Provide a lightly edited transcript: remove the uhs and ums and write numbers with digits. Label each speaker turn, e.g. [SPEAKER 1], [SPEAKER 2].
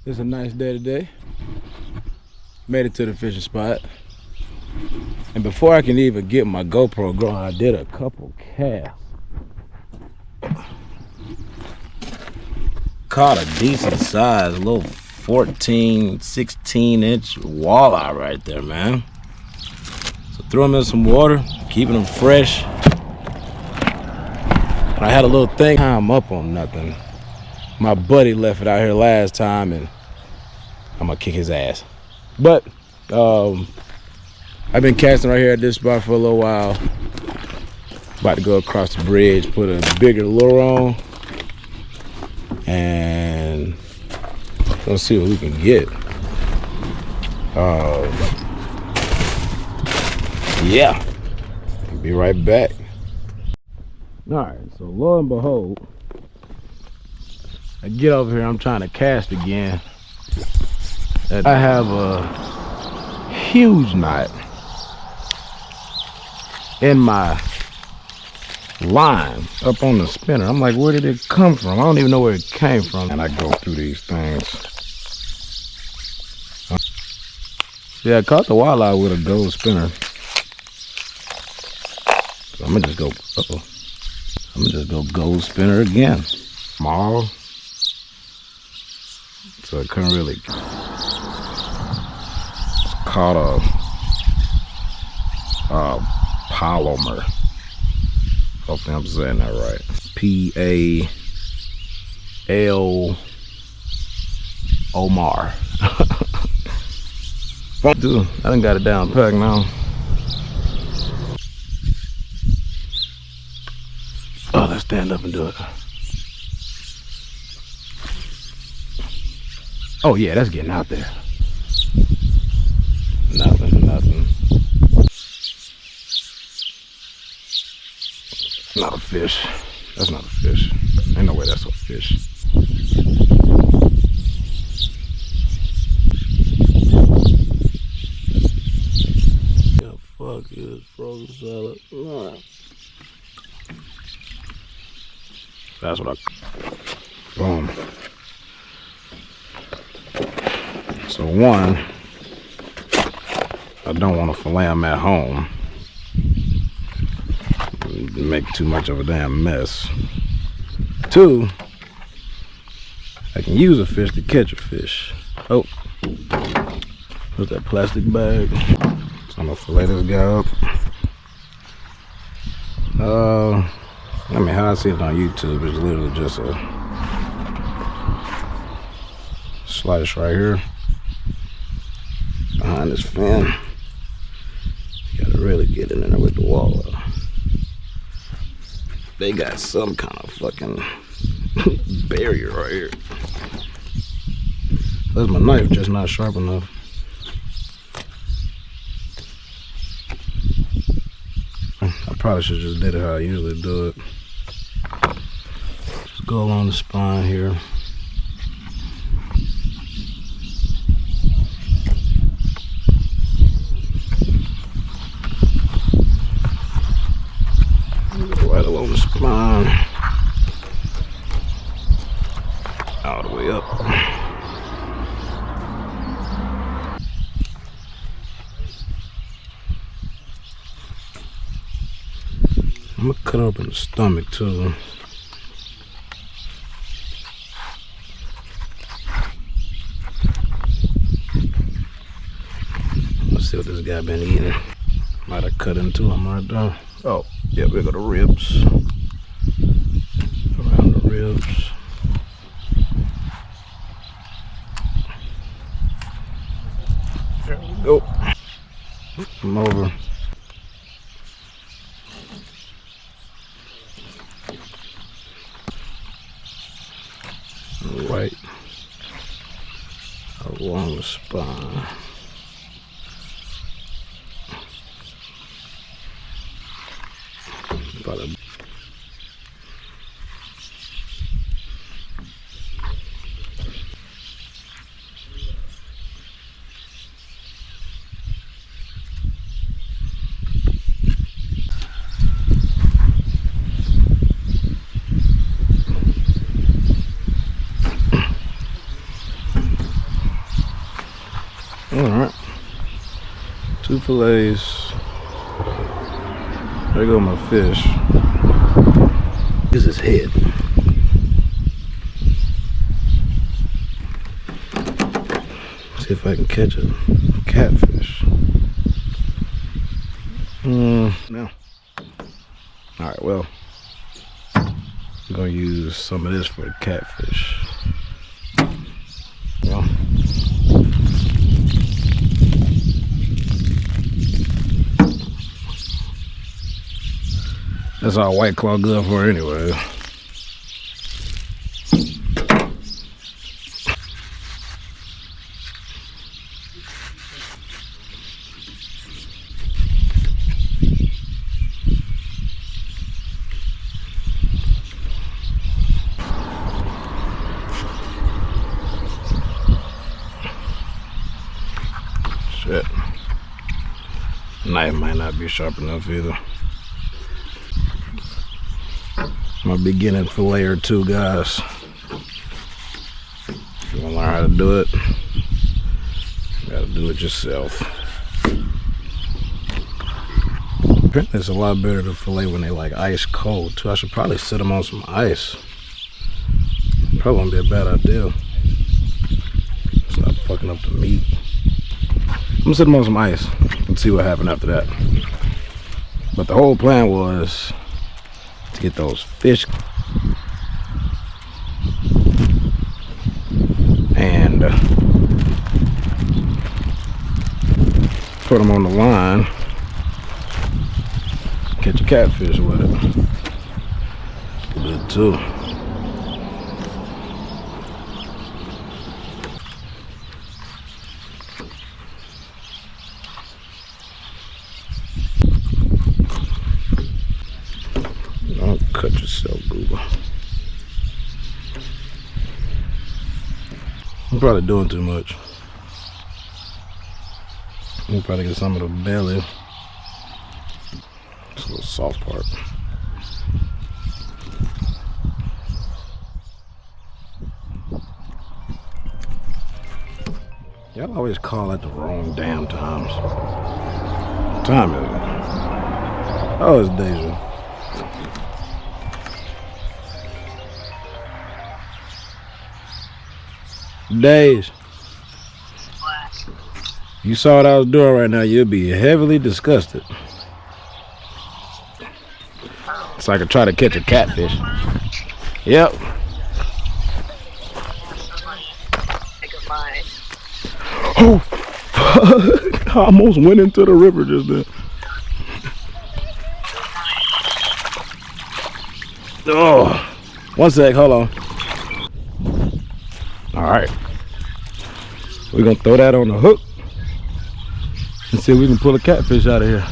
[SPEAKER 1] It's a nice day today. Made it to the fishing spot. And before I can even get my GoPro going, I did a couple casts. Caught a decent size, a little 14, 16-inch walleye right there, man. So threw them in some water, keeping them fresh. And I had a little thing, I'm up on nothing. My buddy left it out here last time, and I'm gonna kick his ass. But I've been casting right here at this spot for a little while. About to go across the bridge, put a bigger lure on, and let's see what we can get. Yeah, I'll be right back. All right, so lo and behold, I get over here, I'm trying to cast again. And I have a huge knot in my line up on the spinner. I'm like, where did it come from? I don't even know where it came from. And I go through these things. Yeah, I caught the walleye with a gold spinner. So I'm gonna just go, I'm gonna just go gold spinner again. Small. So it couldn't really, it's called a polymer. Hopefully I'm saying that right. P-A-L-O-M-A-R. Dude, I done got it down packed now. Oh, let's stand up and do it. Oh yeah, that's getting out there. Nothing. Not a fish. That's not a fish. Ain't no way that's a fish. Yeah, fuck is frozen salad. That's what I. Boom. So one, I don't want to fillet them at home. Make too much of a damn mess. Two, I can use a fish to catch a fish. Oh, what's that plastic bag? So I'm gonna fillet this guy up. I mean, how I see it on YouTube is literally just a slice right here behind this fin. You gotta really get in there with the walleye. They got some kind of fucking barrier right here. That's my knife, just not sharp enough. I probably should just did it how I usually do it. Just go along the spine here. Right along the spine, all the way up. I'm gonna cut open the stomach too. Let's see what this guy been eating. Might have cut into him right there. Oh, yeah, we got the ribs. Around the ribs. There we go. Come over. Right along the spine. About a Alright. 2 fillets. There go my fish. This is head. See if I can catch a catfish. No. Alright, well, I'm gonna use some of this for the catfish. Well, that's all White Claw good for anyway. Shit. Knife might not be sharp enough either. I'm a beginning fillet or two, guys. If you want to learn how to do it, you gotta do it yourself. Apparently it's a lot better to fillet when they like ice cold too. I should probably set them on some ice. Probably won't be a bad idea. Stop fucking up the meat. I'm gonna set them on some ice and see what happened after that. But the whole plan was to get those fish and put them on the line, catch a catfish with it. Good too. Don't cut yourself, Google. I'm probably doing too much. We'll probably get some of the belly. It's a little soft part. Y'all always call at the wrong damn times. What time is it? Oh, it's Deja. Days.
[SPEAKER 2] What?
[SPEAKER 1] You saw what I was doing right now, you'd be heavily disgusted. So I could try to catch a catfish. Yep. Oh, fuck. I almost went into the river just then. Oh, one sec, hold on. All right, we're gonna throw that on the hook and see if we can pull a catfish out of here.